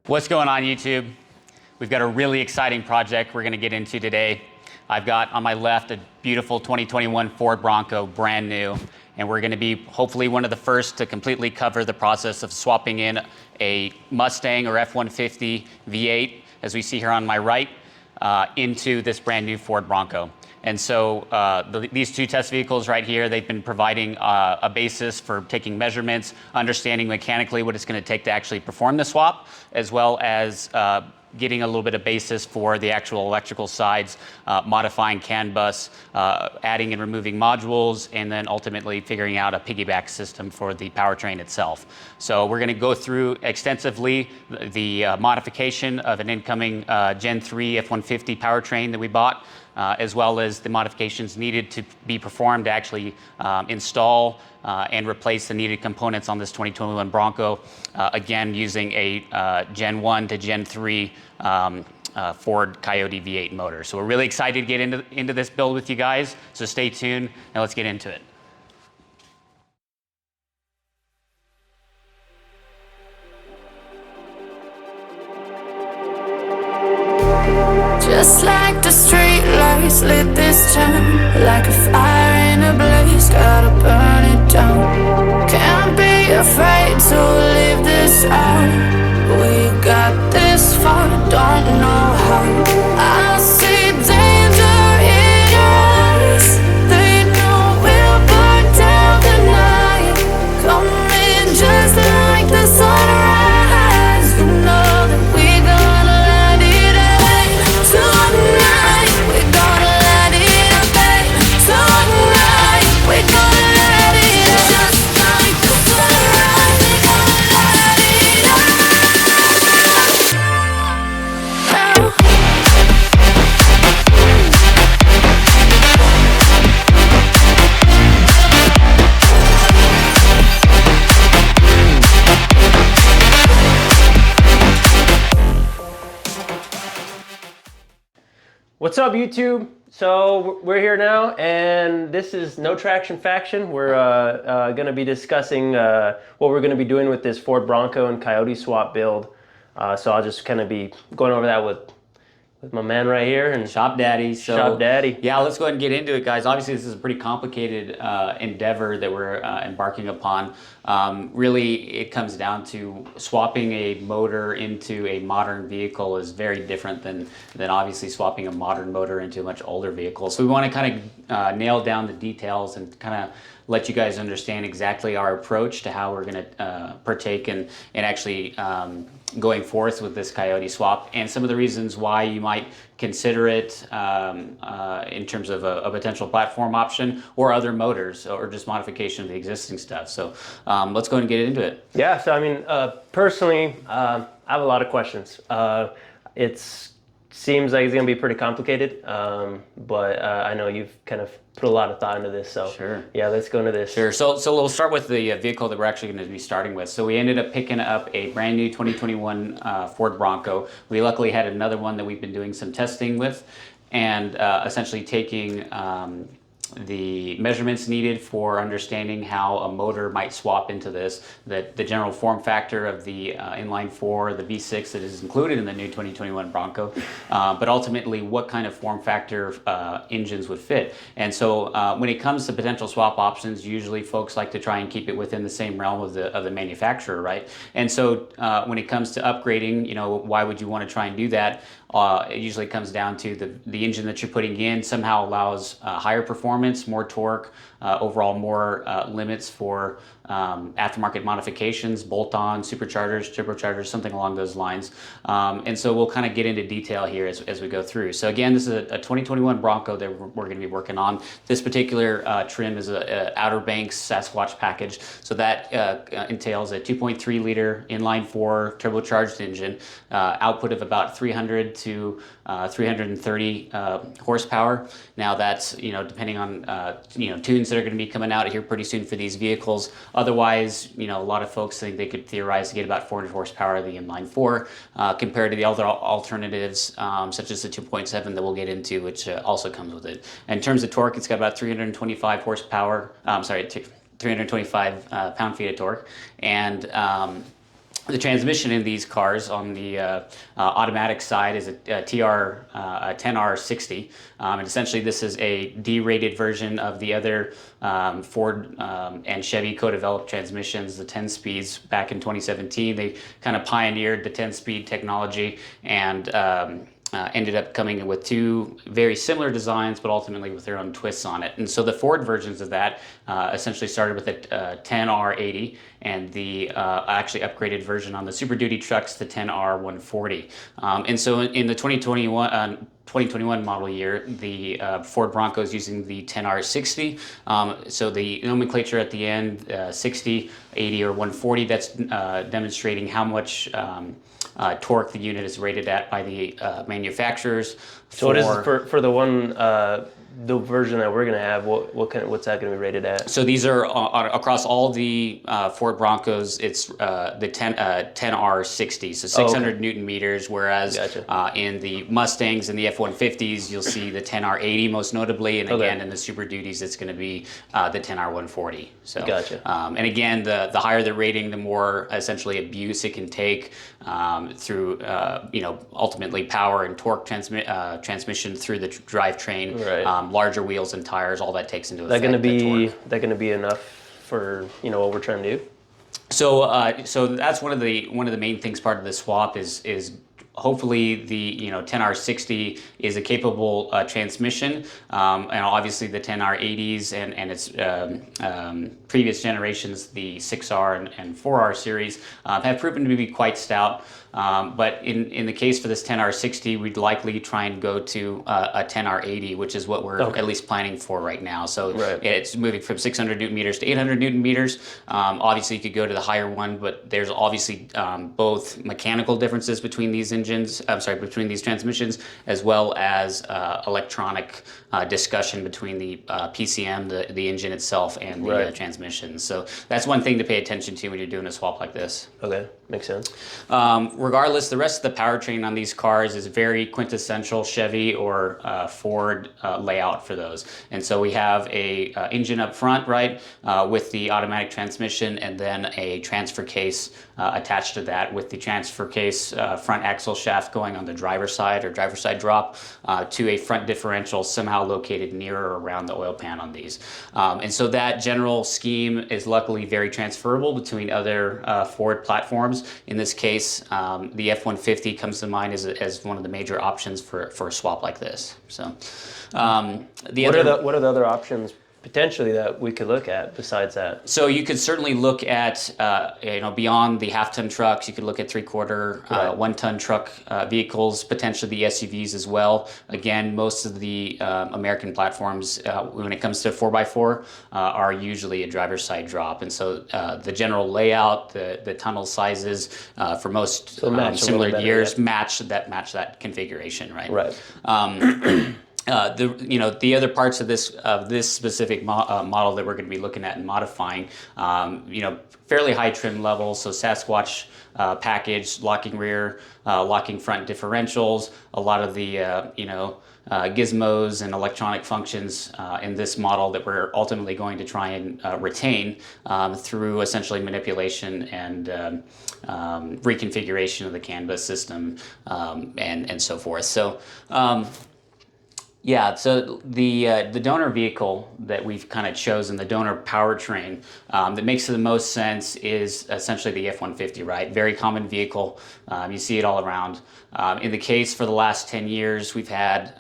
What's going on, YouTube? We've got a really exciting project we're going to get into today. I've got on my left a beautiful 2021 Ford Bronco, brand new, and we're going to be hopefully one of the first to completely cover the process of swapping in a Mustang or F-150 V8, as we see here on my right, into this brand new Ford Bronco. And so these two test vehicles right here, they've been providing a basis for taking measurements, understanding mechanically what it's going to take to actually perform the swap, as well as getting a little bit of basis for the actual electrical sides, modifying CAN bus, adding and removing modules, and then ultimately figuring out a piggyback system for the powertrain itself. So we're going to go through extensively the modification of an incoming Gen 3 F-150 powertrain that we bought, as well as the modifications needed to be performed to actually install and replace the needed components on this 2021 Bronco, again using a Gen 1 to Gen 3 Ford Coyote V8 motor. So we're really excited to get into this build with you guys, so stay tuned and let's get into it. Just like the street lights lit this town, like a fire in a blaze, gotta burn it down. Can't be afraid to leave this out. We got this far, don't know how. I see danger in your eyes. They know we'll burn down the night. Coming just like the sunrise. You know that we gonna light it up tonight. We gonna light it up, babe. Tonight we gonna light it up just like the sunrise. We gonna light it up now. What's up, YouTube? So we're here now, and this is No Traction Faction. We're going to be discussing what we're going to be doing with this Ford Bronco and Coyote swap build. So I'll just kind of be going over that with my man right here and Shop Daddy. So, Shop Daddy. Yeah, let's go ahead and get into it, guys. Obviously, this is a pretty complicated endeavor that we're embarking upon. Really, it comes down to swapping a motor into a modern vehicle is very different than obviously swapping a modern motor into a much older vehicle. So we want to kind of nail down the details and kind of let you guys understand exactly our approach to how we're going to partake in actually going forth with this Coyote swap, and some of the reasons why you might consider it in terms of a potential platform option or other motors or just modification of the existing stuff. So let's go ahead and get into it. Yeah, so I mean, personally, I have a lot of questions. It seems like it's going to be pretty complicated, but I know you've kind of put a lot of thought into this, so sure. Yeah, let's go into this. Sure. So we'll start with the vehicle that we're actually going to be starting with. So we ended up picking up a brand new 2021 Ford Bronco. We luckily had another one that we've been doing some testing with, and essentially taking the measurements needed for understanding how a motor might swap into this, the general form factor of the inline 4, the V6 that is included in the new 2021 Bronco, but ultimately what kind of form factor engines would fit. And so when it comes to potential swap options, usually folks like to try and keep it within the same realm of the manufacturer, right? And so when it comes to upgrading, you know, why would you want to try and do that? It usually comes down to the engine that you're putting in somehow allows higher performance, more torque, overall more limits for aftermarket modifications, bolt-on, superchargers, turbochargers, something along those lines. And so we'll kind of get into detail here as we go through. So again, this is a 2021 Bronco that we're going to be working on. This particular trim is a Outer Banks Sasquatch package. So that entails a 2.3 liter inline 4 turbocharged engine, output of about 300 to 330 horsepower. Now that's, you know, depending on tunes that are going to be coming out here pretty soon for these vehicles. Otherwise, you know, a lot of folks think they could theorize to get about 400 horsepower of the inline 4 compared to the other alternatives such as the 2.7 that we'll get into, which also comes with it. In terms of torque, it's got about 325 horsepower. 325 pound-feet of torque, and The transmission in these cars on the automatic side is a TR 10R60, and essentially this is a D-rated version of the other Ford and Chevy co-developed transmissions, the 10 speeds. Back in 2017, they kind of pioneered the 10-speed technology and ended up coming in with two very similar designs, but ultimately with their own twists on it. And so the Ford versions of that essentially started with a 10R80 and the actually upgraded version on the Super Duty trucks, the 10R140. And so in the 2021 model year, the Ford Bronco is using the 10R60. So the nomenclature at the end, 60, 80, or 140, that's demonstrating how much torque the unit is rated at by the manufacturers. So what is for the one, the version that we're going to have? What's that going to be rated at? So these are across all the Ford Broncos. It's the 10R60, so 600 Newton meters. Whereas Gotcha. In the Mustangs and the F-150s, you'll see the 10R80 most notably, and again in the Super Duties, it's going to be the 10R140. So Gotcha. And again, the higher the rating, the more essentially abuse it can take through ultimately power and torque transmission through the drivetrain. Right. Larger wheels and tires, all that takes into effect. That going to be enough for what we're trying to do? So so that's one of the main things. Part of the swap is hopefully the 10R60 is a capable transmission, and obviously the 10R80s and its previous generations, the 6R and 4R series, have proven to be quite stout. But in the case for this 10R60, we'd likely try and go to a 10R80, which is what we're at least planning for right now. So it's moving from 600 Newton meters to 800 Newton meters. Obviously, you could go to the higher one, but there's obviously both mechanical differences between these between these transmissions, as well as electronic discussion between the PCM, the engine itself, and the transmission. So that's one thing to pay attention to when you're doing a swap like this. Okay, makes sense. Regardless, the rest of the powertrain on these cars is very quintessential Chevy or Ford layout for those. And so we have a engine up front, right, with the automatic transmission, and then a transfer case attached to that, with the transfer case front axle shaft going on the driver's side or driver's side drop to a front differential somehow located near or around the oil pan on these. And so that general scheme is luckily very transferable between other Ford platforms. In this case, the F-150 comes to mind as one of the major options for a swap like this. So, what are the other options potentially that we could look at besides that? So you could certainly look at beyond the half-ton trucks. You could look at 3/4, 1-ton truck vehicles, potentially the SUVs as well. Again, most of the American platforms, when it comes to 4x4, are usually a driver's side drop, and so the general layout, the tunnel sizes for most similar years match that configuration, right? Right. The other parts of this specific model that we're going to be looking at and modifying, fairly high trim level, so Sasquatch package, locking rear, locking front differentials, a lot of the gizmos and electronic functions in this model that we're ultimately going to try and retain through essentially manipulation and reconfiguration of the canvas system and so forth. So. Yeah, so the donor vehicle that we've kind of chosen, the donor powertrain, that makes the most sense is essentially the F-150, right? Very common vehicle. You see it all around. In the case for the last 10 years, we've had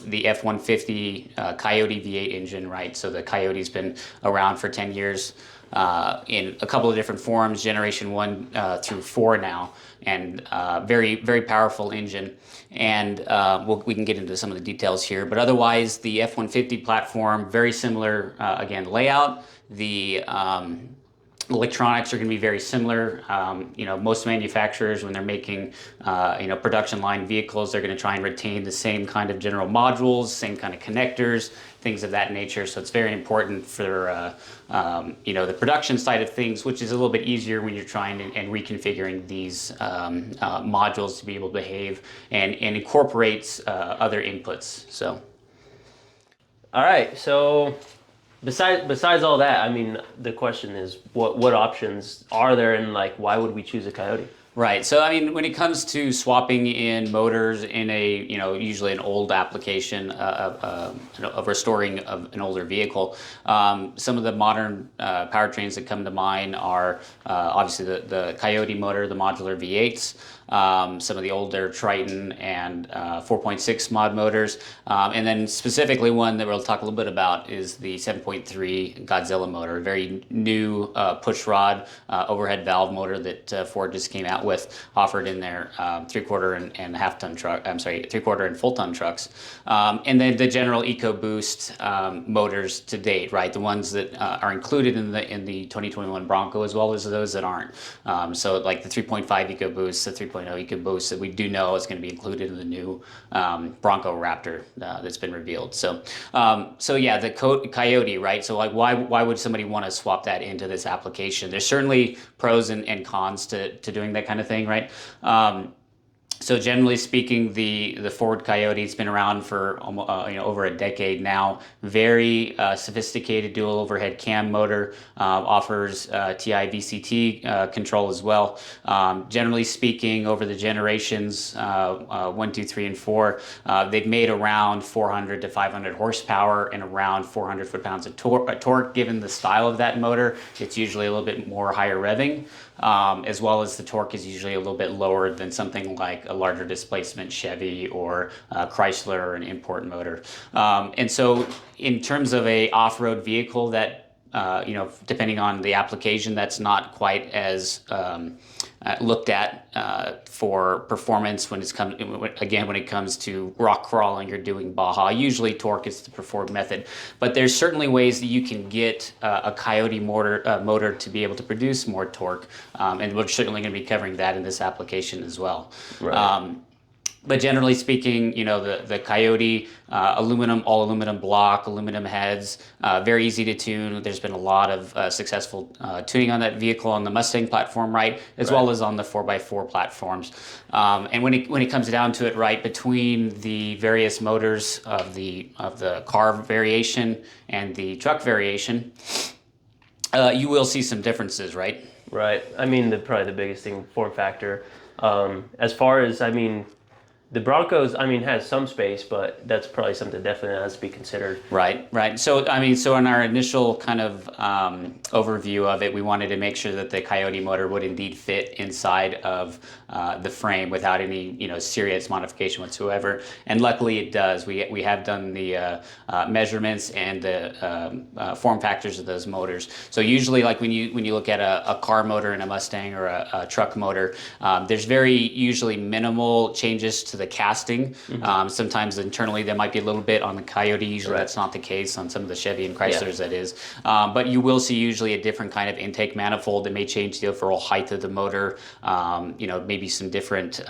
the F-150 Coyote V8 engine, right? So the Coyote's been around for 10 years in a couple of different forms, generation 1 through 4 now, and very, very powerful engine. And we can get into some of the details here, but otherwise the F-150 platform, very similar, again, layout. The electronics are going to be very similar. Most manufacturers, when they're making, production line vehicles, they're going to try and retain the same kind of general modules, same kind of connectors, things of that nature. So it's very important for, the production side of things, which is a little bit easier when you're trying and reconfiguring these modules to be able to behave and incorporates other inputs. So. All right, so Besides all that, I mean, the question is, what options are there, and like, why would we choose a Coyote? Right. So, I mean, when it comes to swapping in motors in a, usually an old application of restoring of an older vehicle, some of the modern powertrains that come to mind are obviously the Coyote motor, the modular V8s, some of the older Triton and 4.6 mod motors, and then specifically one that we'll talk a little bit about is the 7.3 Godzilla motor, a very new push rod overhead valve motor that Ford just came out with, offered in their 3/4 and half ton truck. I'm sorry, 3/4 and full ton trucks, and then the general EcoBoost motors to date, right? The ones that are included in the 2021 Bronco, as well as those that aren't. So like the 3.5 EcoBoost, the 3.0 EcoBoost that we do know is going to be included in the new Bronco Raptor that's been revealed. So, yeah, the Coyote, right? So like, why would somebody want to swap that into this application? There's certainly pros and cons to doing that kind of thing, right? So generally speaking, the Ford Coyote's been around for almost, over a decade now. Very sophisticated dual overhead cam motor, offers TI VCT control as well. Generally speaking, over the generations 1, 2, 3, and 4, they've made around 400 to 500 horsepower and around 400 foot-pounds of torque. Given the style of that motor, it's usually a little bit more higher revving. As well as the torque is usually a little bit lower than something like a larger displacement Chevy or Chrysler or an import motor. And so in terms of a off-road vehicle that, depending on the application, that's not quite as looked at for performance when it comes to rock crawling or doing Baja. Usually torque is the preferred method, but there's certainly ways that you can get a Coyote motor to be able to produce more torque, and we're certainly going to be covering that in this application as well. Right. But generally speaking, the Coyote, all aluminum block, aluminum heads, very easy to tune. There's been a lot of successful tuning on that vehicle on the Mustang platform, right, as well as on the 4x4 platforms. And when it comes down to it, right, between the various motors of the car variation and the truck variation, you will see some differences, right? Right. I mean, probably the biggest thing, form factor. As far as, I mean, the Broncos, I mean, has some space, but that's probably something definitely has to be considered. Right. So, I mean, so in our initial kind of overview of it, we wanted to make sure that the Coyote motor would indeed fit inside of the frame without any, serious modification whatsoever. And luckily it does. We have done the measurements and the form factors of those motors. So usually, like when you look at a car motor in a Mustang or a truck motor, there's very usually minimal changes to the casting. Sometimes internally there might be a little bit on the Coyote. Usually that's not the case on some of the Chevy and Chryslers. That is, but you will see usually a different kind of intake manifold that may change the overall height of the motor. Maybe some different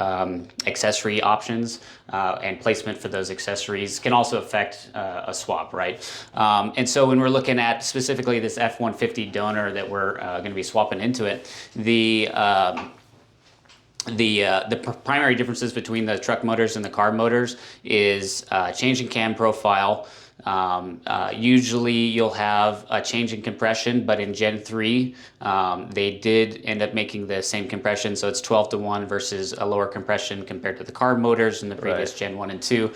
accessory options and placement for those accessories can also affect a swap, right? And so when we're looking at specifically this F-150 donor that we're going to be swapping into it, the primary differences between the truck motors and the car motors is change in cam profile. Usually you'll have a change in compression, but in Gen 3, they did end up making the same compression, so it's 12-to-1 versus a lower compression compared to the car motors in the previous Gen 1 and 2,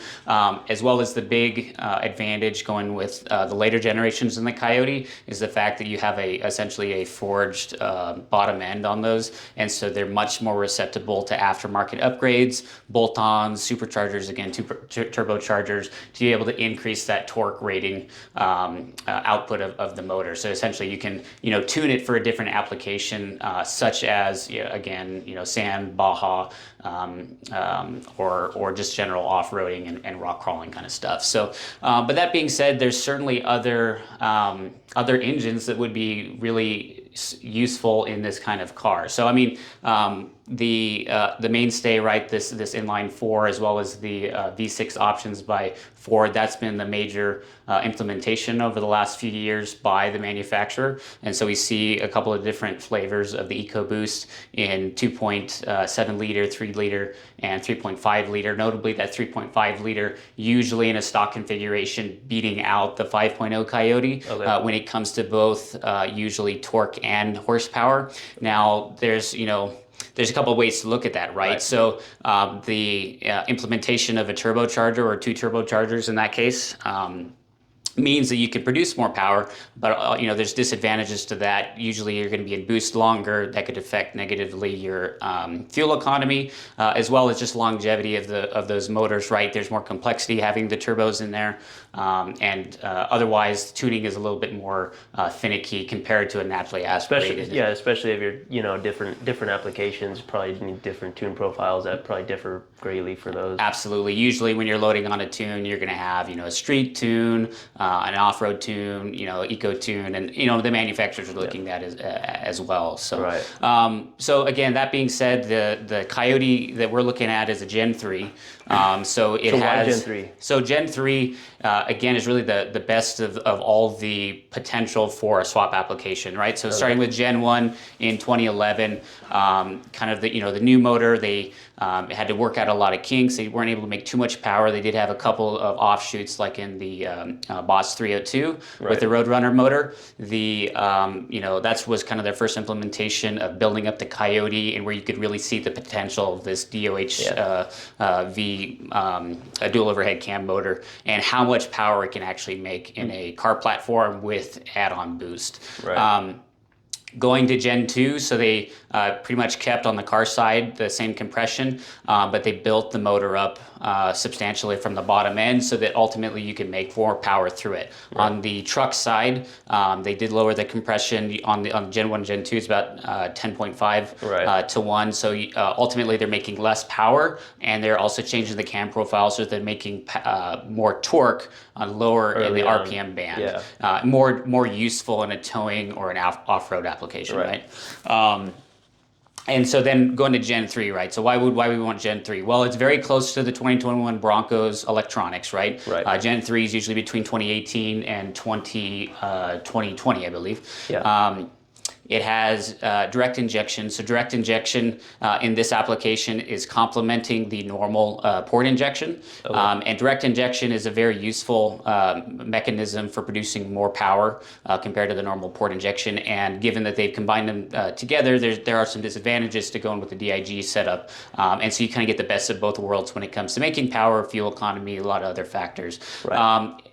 as well as the big advantage going with the later generations in the Coyote is the fact that you have essentially a forged bottom end on those, and so they're much more susceptible to aftermarket upgrades, bolt-ons, superchargers, again, turbochargers, to be able to increase that torque rating output of the motor. So essentially you can tune it for a different application, such as sand, Baja, or just general off-roading and rock crawling kind of stuff. So but that being said, there's certainly other engines that would be really useful in this kind of car. So I mean, the mainstay, right? This inline four, as well as the V6 options by Ford. That's been the major implementation over the last few years by the manufacturer, and so we see a couple of different flavors of the EcoBoost in 2.7 liter, 3 liter, and 3.5 liter. Notably, that 3.5 liter usually in a stock configuration beating out the 5.0 Coyote when it comes to both usually torque and horsepower. Now, there's a couple of ways to look at that, right? So the implementation of a turbocharger or two turbochargers in that case means that you can produce more power, but there's disadvantages to that. Usually you're going to be in boost longer. That could affect negatively your fuel economy, as well as just longevity of those motors, right? There's more complexity having the turbos in there, and otherwise tuning is a little bit more finicky compared to a naturally aspirated. Especially if you're different applications, probably need different tune profiles that probably differ greatly for those. Absolutely. Usually when you're loading on a tune, you're going to have a street tune, an off-road tune, eco tune, and the manufacturers are looking at as well. So, so again, that being said, the Coyote that we're looking at is a Gen 3. So it has. Why Gen 3? So Gen 3 again is really the best of all the potential for a swap application, right? So starting with Gen 1 in 2011, kind of the new motor, they had to work out a lot of kinks. They weren't able to make too much power. They did have a couple of offshoots, like in the Boss 302 with the Roadrunner motor. That was kind of their first implementation of building up the Coyote, and where you could really see the potential of this DOH V a dual overhead cam motor, and how much power it can actually make in a car platform with add-on boost. Going to Gen 2, so they pretty much kept on the car side the same compression, but they built the motor up substantially from the bottom end so that ultimately you can make more power through it. On the truck side, they did lower the compression on Gen 1, Gen 2, it's about 10.5 to 1. So ultimately they're making less power, and they're also changing the cam profile so they're making more torque on lower in the RPM band. More useful in a towing or an off-road application, right? And so then going to Gen 3, right? So why we want Gen 3? Well, it's very close to the 2021 Broncos electronics, right? Gen 3 is usually between 2018 and 2020, I believe. It has direct injection. So direct injection in this application is complementing the normal port injection. And direct injection is a very useful mechanism for producing more power compared to the normal port injection. And given that they've combined them together, there are some disadvantages to going with the DIG setup. And so you kind of get the best of both worlds when it comes to making power, fuel economy, a lot of other factors.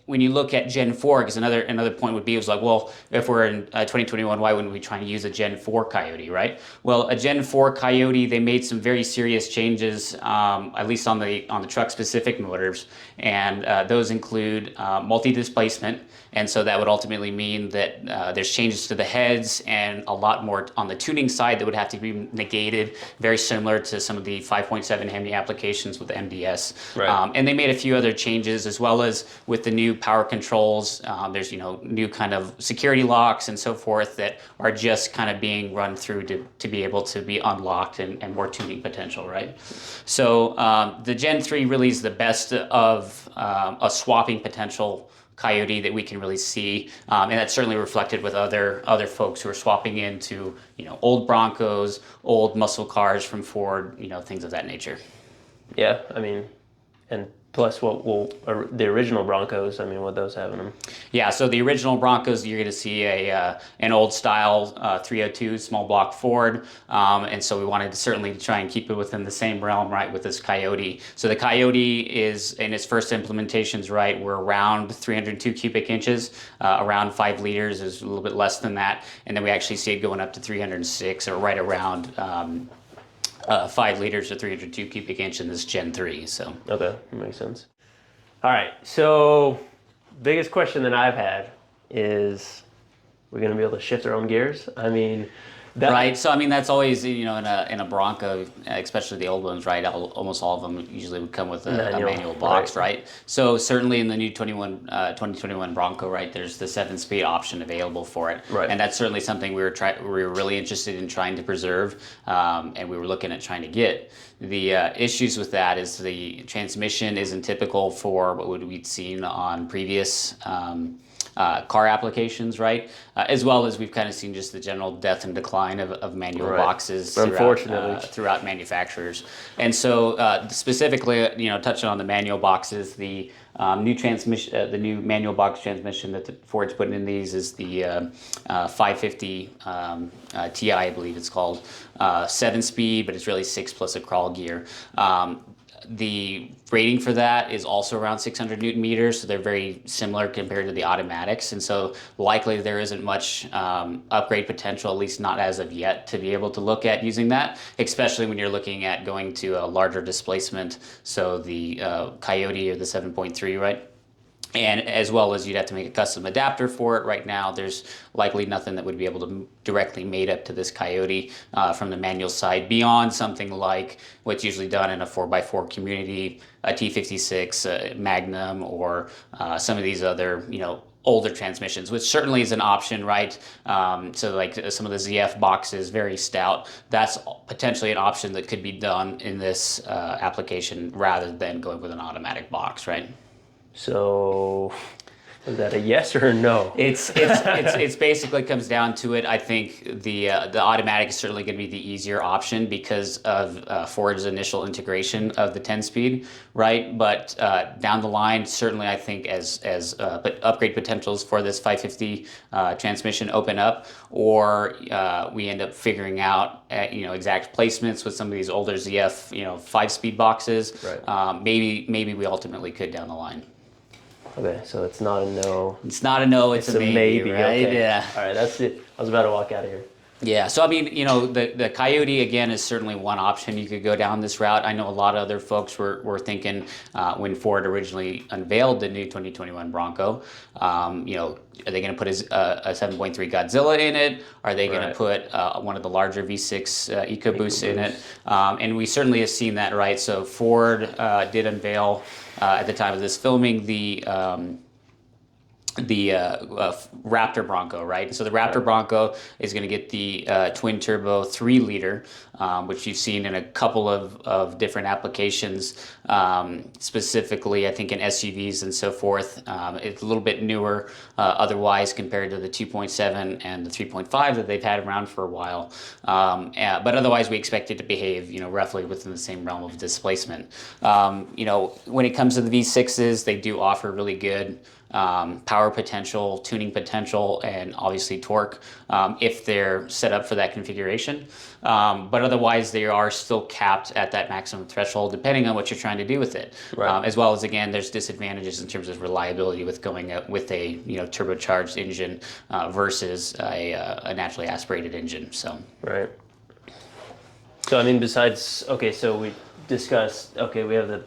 When you look at Gen 4, because another point would be, well, if we're in 2021, why wouldn't we try and use a Gen 4 Coyote, right? Well, a Gen 4 Coyote, they made some very serious changes, at least on the truck-specific motors, and those include multi-displacement, and so that would ultimately mean that there's changes to the heads and a lot more on the tuning side that would have to be negated, very similar to some of the 5.7 Hemi applications with MDS. And they made a few other changes, as well as with the new power controls. There's new kind of security locks and so forth that are just kind of being run through to be able to be unlocked and more tuning potential, right? So the Gen 3 really is the best of a swapping potential Coyote that we can really see, and that's certainly reflected with other folks who are swapping into old Broncos, old muscle cars from Ford, things of that nature. Yeah, I mean, and plus the original Broncos, I mean, what those have in them? Yeah, so the original Broncos, you're going to see an old style 302 small block Ford, and so we wanted to certainly try and keep it within the same realm, right, with this Coyote. So the Coyote is, in its first implementations, right, we're around 302 cubic inches, around 5 liters, is a little bit less than that, and then we actually see it going up to 306, or right around 5 liters or 302 cubic inch in this Gen 3. So okay, that makes sense. All right, so biggest question that I've had is, we're going to be able to shift our own gears? I mean, Right. So I mean, that's always, in a Bronco, especially the old ones, right? Almost all of them usually would come with a manual box, right? So certainly in the new 2021 Bronco, right, there's the 7-speed option available for it, Right. and that's certainly something we were really interested in trying to preserve, and we were looking at trying to get. The issues with that is the transmission isn't typical for what we'd seen on previous. Car applications, right? As well as we've kind of seen just the general death and decline of manual boxes Unfortunately. throughout manufacturers. And so specifically, touching on the manual boxes, the new transmission, the new manual box transmission that the Ford's putting in these is the 550 Ti, I believe it's called, 7-speed, but it's really 6 plus a crawl gear. The rating for that is also around 600 Newton meters, so they're very similar compared to the automatics, and so likely there isn't much upgrade potential, at least not as of yet, to be able to look at using that, especially when you're looking at going to a larger displacement, so the Coyote or the 7.3, right? And as well as you'd have to make a custom adapter for it. Right now, there's likely nothing that would be able to directly mate up to this Coyote from the manual side beyond something like what's usually done in a 4x4 community, a T56, Magnum, or some of these other, older transmissions, which certainly is an option, right? So like some of the ZF boxes, very stout, that's potentially an option that could be done in this application rather than going with an automatic box, right? So, is that a yes or a no? It's basically comes down to it. I think the automatic is certainly going to be the easier option because of Ford's initial integration of the 10-speed, right? But down the line, certainly I think as upgrade potentials for this 550 transmission open up, or we end up figuring out exact placements with some of these older ZF 5-speed boxes. Right. Maybe we ultimately could down the line. Okay, so it's not a no. It's not a no, it's a maybe, right? Okay. Yeah. All right, that's it. I was about to walk out of here. Yeah, so I mean, the Coyote, again, is certainly one option. You could go down this route. I know a lot of other folks were thinking when Ford originally unveiled the new 2021 Bronco, are they going to put a 7.3 Godzilla in it? Are they going to put one of the larger V6 EcoBoosts in it? And we certainly have seen that, right? So Ford did unveil at the time of this filming the Raptor Bronco, right? So the Raptor Bronco is going to get the twin turbo 3-liter, which you've seen in a couple of different applications, specifically I think in SUVs and so forth. It's a little bit newer otherwise compared to the 2.7 and the 3.5 that they've had around for a while. But otherwise we expect it to behave, roughly within the same realm of displacement. When it comes to the V6s, they do offer really good power potential, tuning potential, and obviously torque if they're set up for that configuration. But otherwise, they are still capped at that maximum threshold, depending on what you're trying to do with it. Right. As well as, again, there's disadvantages in terms of reliability with going with a turbocharged engine versus a naturally aspirated engine. So. Right. So I mean, besides, so we discussed, we have the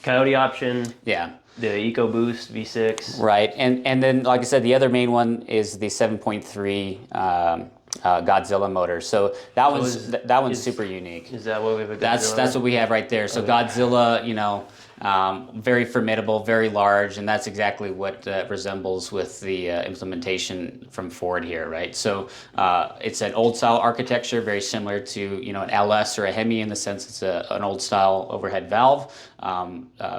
Coyote option. Yeah. The EcoBoost V6. Right, and then, like I said, the other main one is the 7.3 Godzilla motor. So that one's super unique. Is that what we have? That's what we have right there. So Godzilla, very formidable, very large, and that's exactly what resembles with the implementation from Ford here, right? So it's an old style architecture, very similar to an LS or a Hemi in the sense it's an old style overhead valve.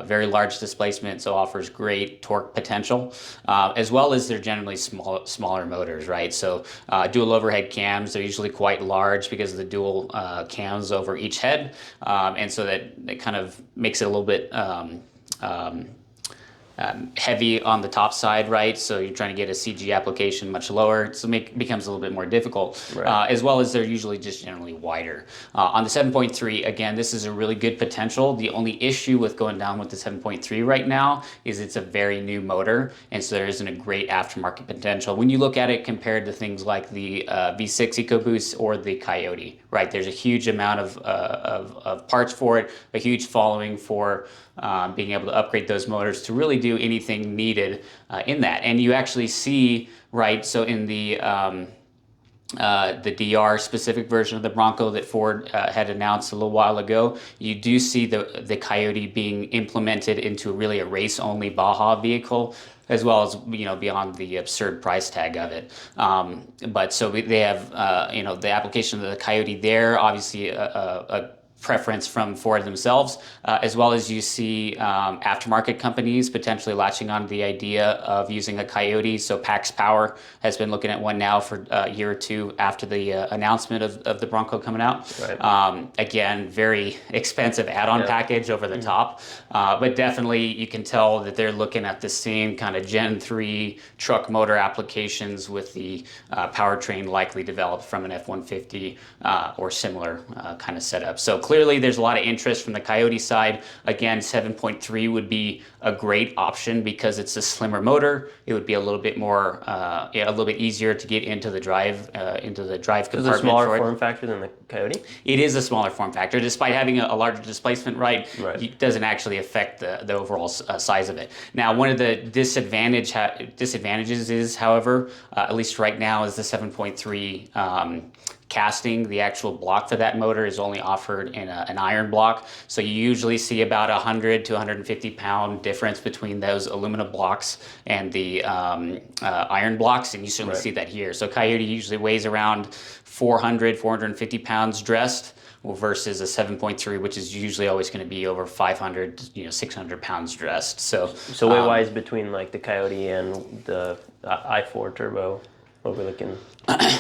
Very large displacement, so offers great torque potential, as well as they're generally smaller motors, right? So dual overhead cams, they're usually quite large because of the dual cams over each head, and so that kind of makes it a little bit heavy on the top side, right? So you're trying to get a CG application much lower, so it becomes a little bit more difficult, as well as they're usually just generally wider. On the 7.3, again, this is a really good potential. The only issue with going down with the 7.3 right now is it's a very new motor, and so there isn't a great aftermarket potential. When you look at it compared to things like the V6 EcoBoost or the Coyote, right? There's a huge amount of parts for it, a huge following for being able to upgrade those motors to really do anything needed in that. And you actually see, right, so in the the DR specific version of the Bronco that Ford had announced a little while ago, you do see the Coyote being implemented into really a race-only Baja vehicle, as well as beyond the absurd price tag of it. But so they have the application of the Coyote there, obviously a preference from Ford themselves, as well as you see aftermarket companies potentially latching on to the idea of using a Coyote. So Pax Power has been looking at one now for a year or two after the announcement of the Bronco coming out. Right. Again, very expensive add-on package over the top, but definitely you can tell that they're looking at the same kind of Gen 3 truck motor applications with the powertrain likely developed from an F-150 or similar kind of setup. So clearly there's a lot of interest from the Coyote side. Again, 7.3 would be a great option because it's a slimmer motor. It would be a little bit more, a little bit easier to get into the drive compartment. Is it a smaller form factor than the Coyote? It is a smaller form factor. Despite having a larger displacement, it doesn't actually affect the overall size of it. Now, one of the disadvantages is, however, at least right now, is the 7.3 casting. The actual block for that motor is only offered in an iron block. So you usually see about 100 to 150 pound difference between those aluminum blocks and the iron blocks, and you certainly see that here. So Coyote usually weighs around 400, 450 pounds dressed, versus a 7.3, which is usually always going to be over 500, 600 pounds dressed. So weight-wise, between like the Coyote and the i4 turbo, what we're looking.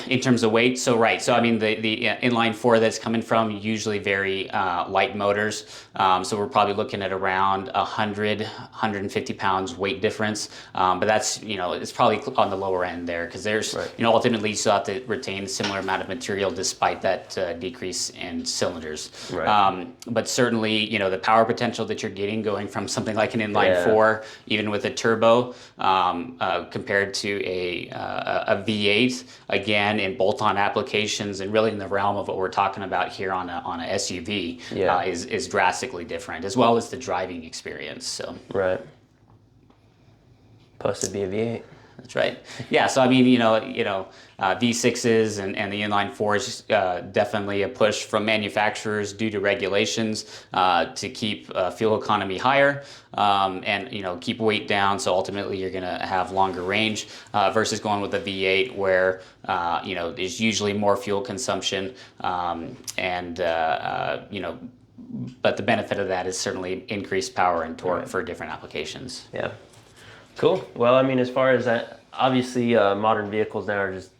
In terms of weight, so I mean the inline four that's coming from usually very light motors, so we're probably looking at around 100, 150 pounds weight difference, but that's it's probably on the lower end there because there's ultimately you still have to retain a similar amount of material despite that decrease in cylinders. But certainly the power potential that you're getting going from something like an inline four, even with a turbo, compared to a V8. Again, in bolt-on applications and really in the realm of what we're talking about here on a SUV is drastically different, as well as the driving experience. So plus it'd be a V8. That's right. Yeah. So I mean, V6s and the inline fours definitely a push from manufacturers due to regulations to keep fuel economy higher and keep weight down. So ultimately, you're going to have longer range versus going with a V8 where there's usually more fuel consumption but the benefit of that is certainly increased power and torque for different applications. Yeah. Cool. Well, I mean, as far as that, obviously modern vehicles now are just,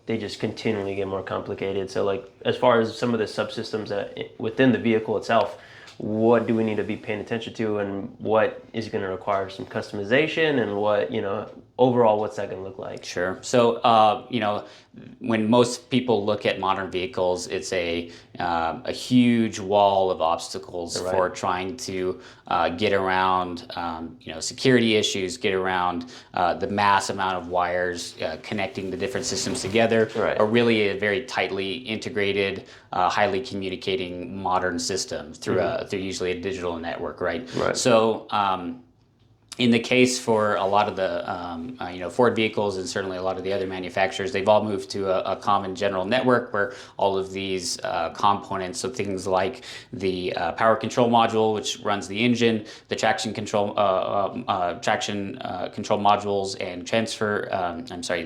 they just continually get more complicated. So like, as far as some of the subsystems within the vehicle itself, what do we need to be paying attention to and what is going to require some customization and what, overall, what's that going to look like? Sure. So, when most people look at modern vehicles, it's a huge wall of obstacles for trying to get around, security issues, get around the mass amount of wires connecting the different systems together, or really a very tightly integrated, highly communicating modern system through through usually a digital network, right? So, in the case for a lot of the Ford vehicles and certainly a lot of the other manufacturers, they've all moved to a common general network where all of these components, so things like the power control module, which runs the engine, the traction control modules, and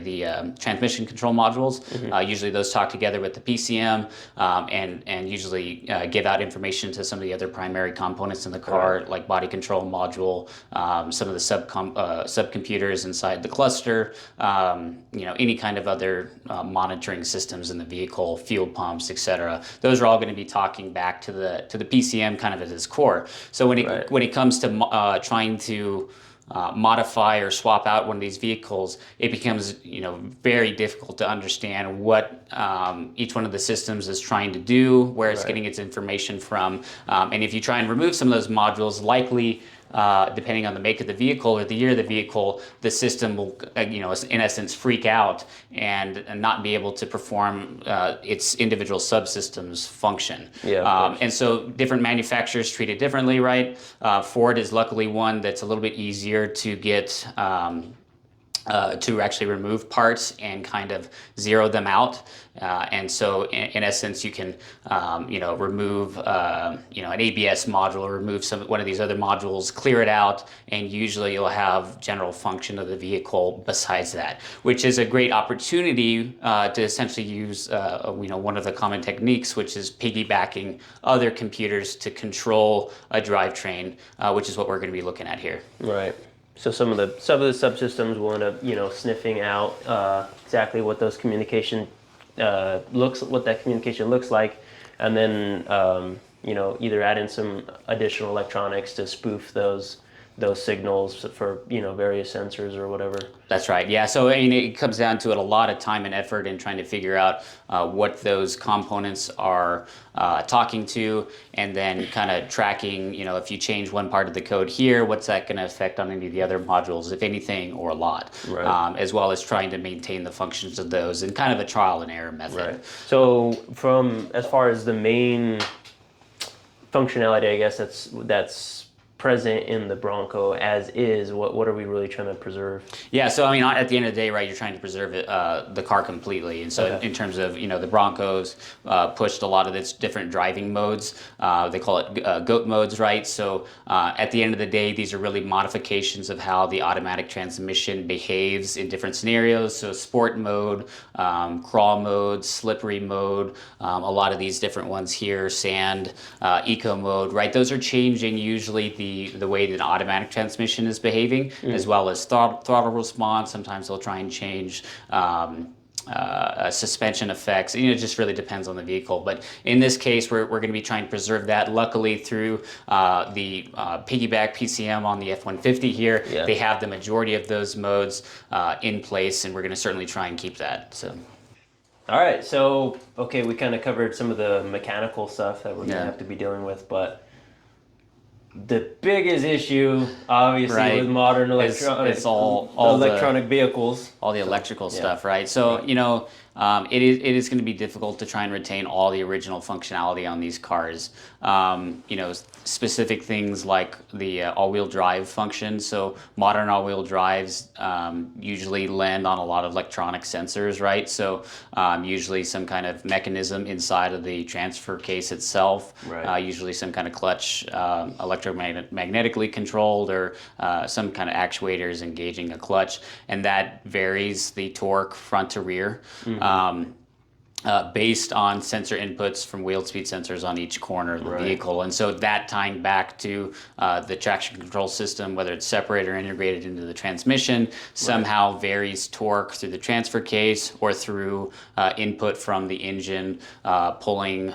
the transmission control modules. Usually those talk together with the PCM and usually give out information to some of the other primary components in the car, like body control module, some of the subcomputers inside the cluster, any kind of other monitoring systems in the vehicle, fuel pumps, etc. Those are all going to be talking back to the PCM kind of at its core. So when it comes to trying to modify or swap out one of these vehicles, it becomes very difficult to understand what each one of the systems is trying to do, where it's getting its information from, and if you try and remove some of those modules, likely depending on the make of the vehicle or the year of the vehicle, the system will, in essence, freak out and not be able to perform its individual subsystems function. And so different manufacturers treat it differently, right? Ford is luckily one that's a little bit easier to get to actually remove parts and kind of zero them out. And so in essence, you can, remove, an ABS module, or remove one of these other modules, clear it out, and usually you'll have general function of the vehicle besides that, which is a great opportunity to essentially use, one of the common techniques, which is piggybacking other computers to control a drivetrain, which is what we're going to be looking at here. Right. So some of the subsystems will end up, sniffing out exactly what those what that communication looks like, and then either add in some additional electronics to spoof those signals for various sensors or whatever. That's right. Yeah. So it comes down to it a lot of time and effort in trying to figure out what those components are talking to, and then kind of tracking. If you change one part of the code here, what's that going to affect on any of the other modules, if anything, or a lot. Right. As well as trying to maintain the functions of those, and kind of a trial and error method. Right. So as far as the main functionality, I guess that's present in the Bronco as is, what are we really trying to preserve? Yeah, so at the end of the day, right, you're trying to preserve the car completely, and so Okay. in terms of the Broncos pushed a lot of its different driving modes. They call it GOAT modes, right? So at the end of the day, these are really modifications of how the automatic transmission behaves in different scenarios. So sport mode, crawl mode, slippery mode, a lot of these different ones here, sand, eco mode, right? Those are changing usually the way that an automatic transmission is behaving, as well as throttle response. Sometimes they'll try and change suspension effects. It just really depends on the vehicle. But in this case, we're going to be trying to preserve that. Luckily, through the piggyback PCM on the F-150 here, Yeah. they have the majority of those modes in place, and we're going to certainly try and keep that. So. All right, so we kind of covered some of the mechanical stuff that we're going to have to be dealing with, but the biggest issue, obviously, Right. with modern It's all electronic vehicles. all the electrical stuff, right? So, it is going to be difficult to try and retain all the original functionality on these cars. Specific things like the all-wheel drive function. So modern all-wheel drives usually land on a lot of electronic sensors, right? So usually some kind of mechanism inside of the transfer case itself. Right. Usually some kind of clutch, electromagnetically controlled, or some kind of actuators engaging a clutch, and that varies the torque front to rear. Based on sensor inputs from wheel speed sensors on each corner of the vehicle. And so that tying back to the traction control system, whether it's separated or integrated into the transmission, somehow varies torque through the transfer case or through input from the engine pulling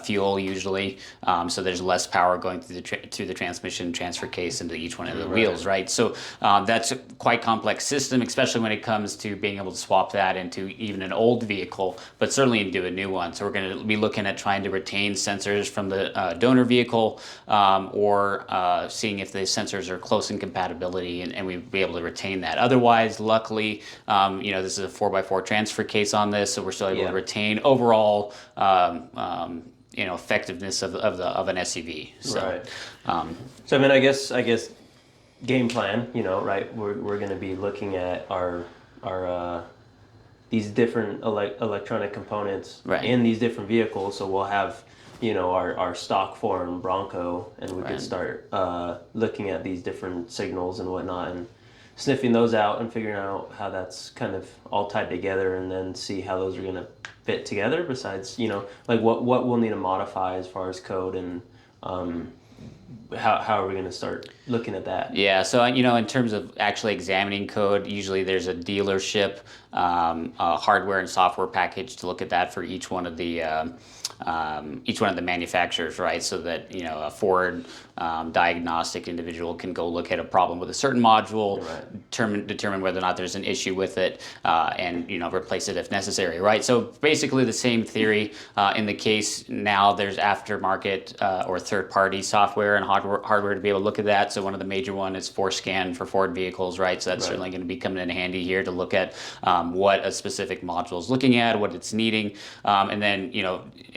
fuel usually. So there's less power going through the transmission transfer case into each one of the wheels, right? So that's a quite complex system, especially when it comes to being able to swap that into even an old vehicle, but certainly into a new one. So we're going to be looking at trying to retain sensors from the donor vehicle, or seeing if the sensors are close in compatibility, and we'd be able to retain that. Otherwise, luckily, this is a 4x4 transfer case on this, so we're still able to retain overall effectiveness of an SUV. So, Right. So I guess game plan. Right? We're going to be looking at our these different electronic components in these different vehicles. So we'll have our stock form Bronco, and we can start looking at these different signals and whatnot, and sniffing those out and figuring out how that's kind of all tied together, and then see how those are going to fit together. Besides, what we'll need to modify as far as code, and how are we going to start looking at that? Yeah, so in terms of actually examining code, usually there's a dealership hardware and software package to look at that for each one of the manufacturers, right? So that a Ford Diagnostic individual can go look at a problem with a certain module, determine whether or not there's an issue with it, and replace it if necessary, right? So basically the same theory. In the case now, there's aftermarket or third-party software and hardware to be able to look at that. So one of the major one is ForScan for Ford vehicles, right? So that's certainly going to be coming in handy here to look at what a specific module is looking at, what it's needing, and then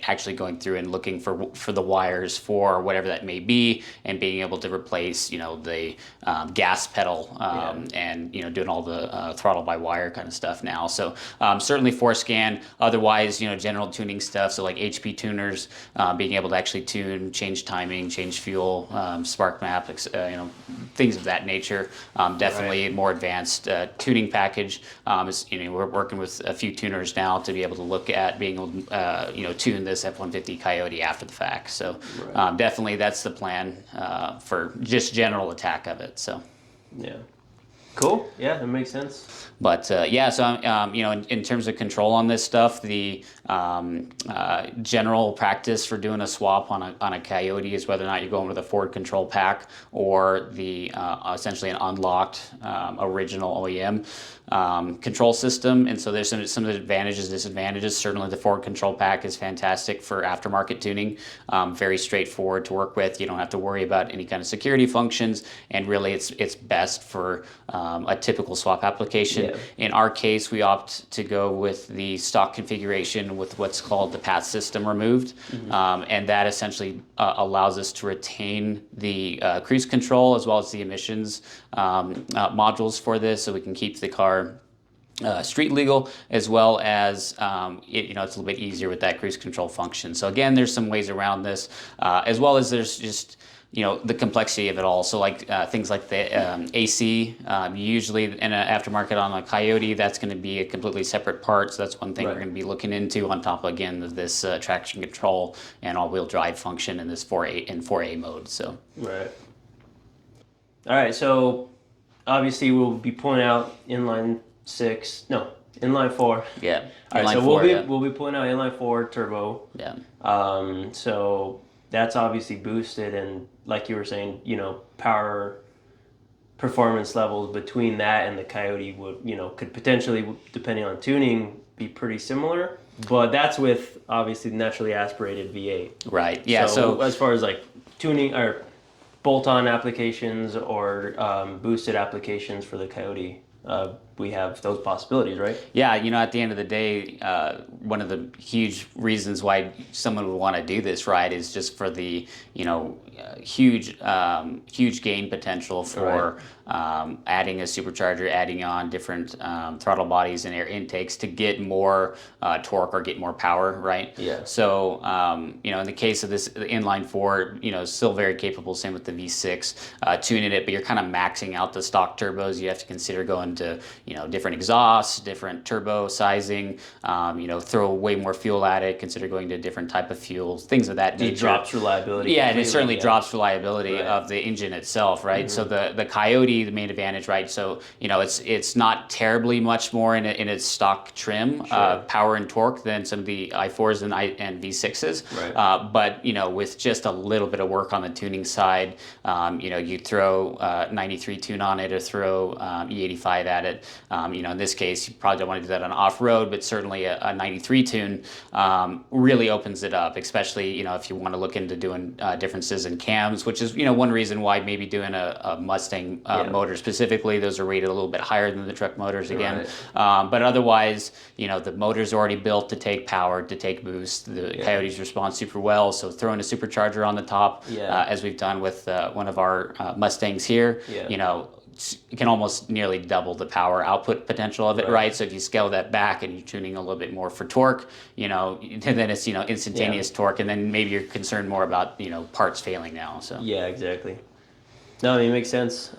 actually going through and looking for the wires for whatever that may be, and being able to replace the gas pedal and doing all the throttle by wire kind of stuff now. So certainly ForScan. Otherwise, general tuning stuff. So like HP tuners, being able to actually tune, change timing, change fuel, spark map, things of that nature. Definitely more advanced tuning package. We're working with a few tuners now to be able to look at being able to tune this F-150 Coyote after the fact. So definitely that's the plan for just general attack of it. So yeah. Cool. Yeah, that makes sense. But so in terms of control on this stuff, the general practice for doing a swap on a Coyote is whether or not you're going with a Ford control pack or the essentially an unlocked original OEM control system. And so there's some advantages, disadvantages. Certainly the Ford control pack is fantastic for aftermarket tuning. Very straightforward to work with. You don't have to worry about any kind of security functions, and really it's best for a typical swap application. Yeah. In our case, we opt to go with the stock configuration with what's called the path system removed. And that essentially allows us to retain the cruise control as well as the emissions modules for this, so we can keep the car street legal, as well as it's a little bit easier with that cruise control function. So again, there's some ways around this, as well as there's just the complexity of it all. So like things like the AC, usually in an aftermarket on a Coyote, that's going to be a completely separate part. So that's one thing we're going to be looking into, on top again of this traction control and all-wheel drive function in this 4A mode. So right. All right. So obviously we'll be pulling out inline 4. Yeah. All right. So we'll be pulling out inline 4 turbo. Yeah. So that's obviously boosted, and like you were saying, power performance levels between that and the Coyote could potentially, depending on tuning, be pretty similar. But that's with obviously naturally aspirated V8. Right. Yeah. So as far as like tuning or bolt-on applications or boosted applications for the Coyote, we have those possibilities, right? Yeah, at the end of the day, one of the huge reasons why someone would want to do this, right, is just for the, huge gain potential for adding a supercharger, adding on different throttle bodies and air intakes to get more torque or get more power, right? Yeah. So, in the case of this inline 4, still very capable, same with the V6, tuning it, but you're kind of maxing out the stock turbos. You have to consider going to, different exhausts, different turbo sizing, throw way more fuel at it, consider going to a different type of fuels, things of that nature. It drops reliability. Yeah, and it certainly drops reliability of the engine itself, right? So the Coyote, the main advantage, right? So, it's not terribly much more in its stock trim, power and torque than some of the i4s and V6s. Right. But, with just a little bit of work on the tuning side, you throw 93 tune on it or throw E85 at it. In this case, you probably don't want to do that on off-road, but certainly a 93 tune really opens it up, especially, if you want to look into doing differences in cams, which is, one reason why maybe doing a Mustang motor specifically. Those are rated a little bit higher than the truck motors again. Right. But otherwise, the motor's already built to take power, to take boost. The Coyotes respond super well, so throwing a supercharger on the top, as we've done with one of our Mustangs here, it can almost nearly double the power output potential of it, right? So if you scale that back and you're tuning a little bit more for torque, then it's, instantaneous torque, and then maybe you're concerned more about, parts failing now. So yeah, exactly. No, I mean, it makes sense.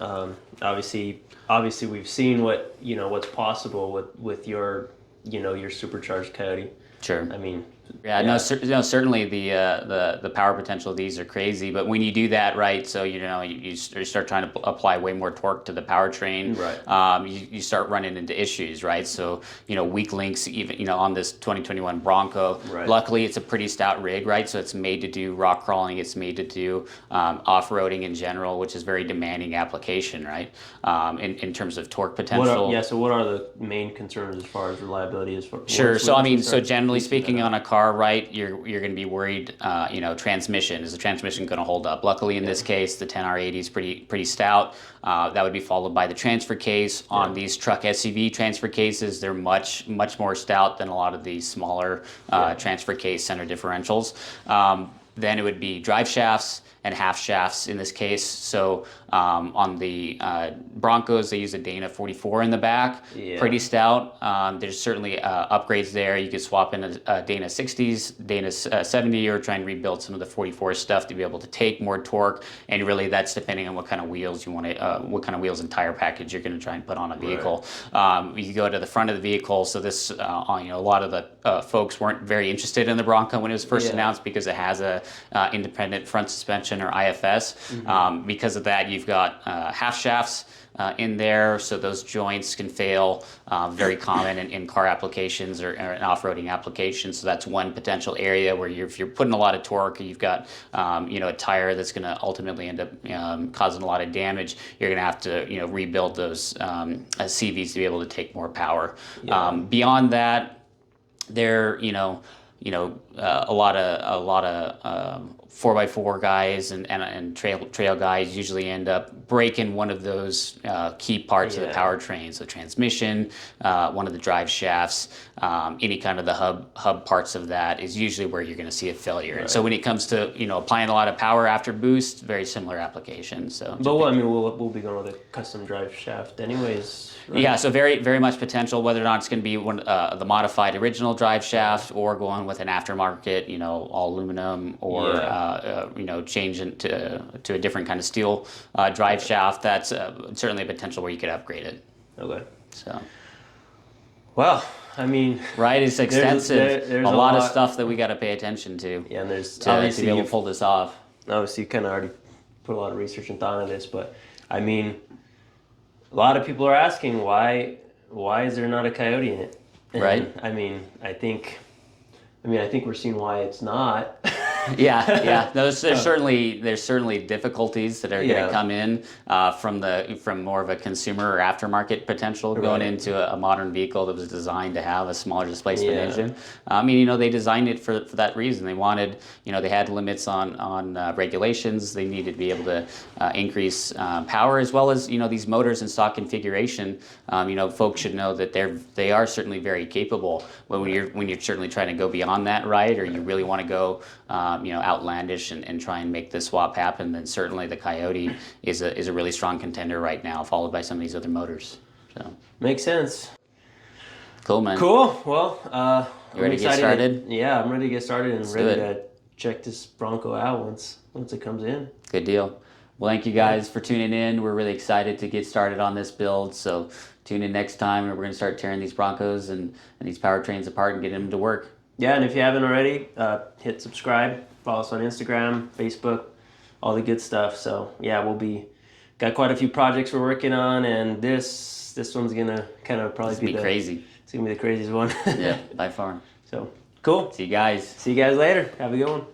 Obviously we've seen what's possible with your, your supercharged Coyote. Sure. I mean, certainly the power potential of these are crazy, but when you do that right, so you start trying to apply way more torque to the powertrain, right? You start running into issues, right? So weak links, even on this 2021 Bronco. Right. Luckily, it's a pretty stout rig, right? So it's made to do rock crawling. It's made to do off-roading in general, which is very demanding application, right? In terms of torque potential. So what are the main concerns as far as reliability? Sure. So generally speaking, on a car car, right, you're going to be worried, transmission. Is the transmission going to hold up? Luckily, in this case, the 10R80 is pretty stout. That would be followed by the transfer case. On these truck SUV transfer cases, they're much more stout than a lot of these smaller transfer case center differentials. Then it would be drive shafts and half shafts in this case. So on the Broncos, they use a Dana 44 in the back, pretty stout. There's certainly upgrades there. You could swap in a Dana 60s, Dana 70, or try and rebuild some of the 44 stuff to be able to take more torque. And really, that's depending on what kind of wheels you want to, what kind of wheels and tire package you're going to try and put on a vehicle. You go to the front of the vehicle. So this, a lot of the folks weren't very interested in the Bronco when it was first announced because it has a independent front suspension or IFS. Because of that, you've got half shafts in there, so those joints can fail, very common in car applications or in off-roading applications. So that's one potential area where if you're putting a lot of torque, you've got a tire that's going to ultimately end up causing a lot of damage. You're going to have to rebuild those CVs to be able to take more power. Beyond that, there a lot of 4x4 guys and trail guys usually end up breaking one of those key parts of the powertrain. So transmission, one of the drive shafts, any kind of the hub parts of that is usually where you're going to see a failure. And so when it comes to applying a lot of power after boost, very similar application. So, but we'll be going with a custom drive shaft anyways. Right? Yeah, so very much potential. Whether or not it's going to be one the modified original drive shaft or going with an aftermarket, all aluminum, or change to a different kind of steel drive shaft. That's certainly a potential where you could upgrade it. Okay. So. Well, I mean, right, it's extensive. There's a lot of stuff that we got to pay attention to. Yeah, and there's to be able to pull this off. Obviously, you kind of already put a lot of research and thought into this, but I mean, a lot of people are asking why is there not a Coyote in it? And, right. I think we're seeing why it's not. Yeah. No, there's certainly difficulties that are going to come in from more of a consumer or aftermarket potential going into a modern vehicle that was designed to have a smaller displacement engine. They designed it for that reason. They wanted, they had limits on regulations. They needed to be able to increase power, as well as these motors in stock configuration. Folks should know that they are certainly very capable. But when you're certainly trying to go beyond that, right, or you really want to go outlandish and try and make this swap happen, then certainly the Coyote is a really strong contender right now, followed by some of these other motors. So makes sense. Cool, man. Cool. Well, you ready to get started? Yeah, I'm ready to get started and ready to check this Bronco out once it comes in. Good deal. Well, thank you guys for tuning in. We're really excited to get started on this build. So tune in next time, and we're going to start tearing these Broncos and these powertrains apart and getting them to work. Yeah, and if you haven't already, hit subscribe, follow us on Instagram, Facebook, all the good stuff. So yeah, got quite a few projects we're working on, and this one's gonna kind of probably be crazy. It's gonna be the craziest one. Yeah, by far. So cool. See you guys. See you guys later. Have a good one.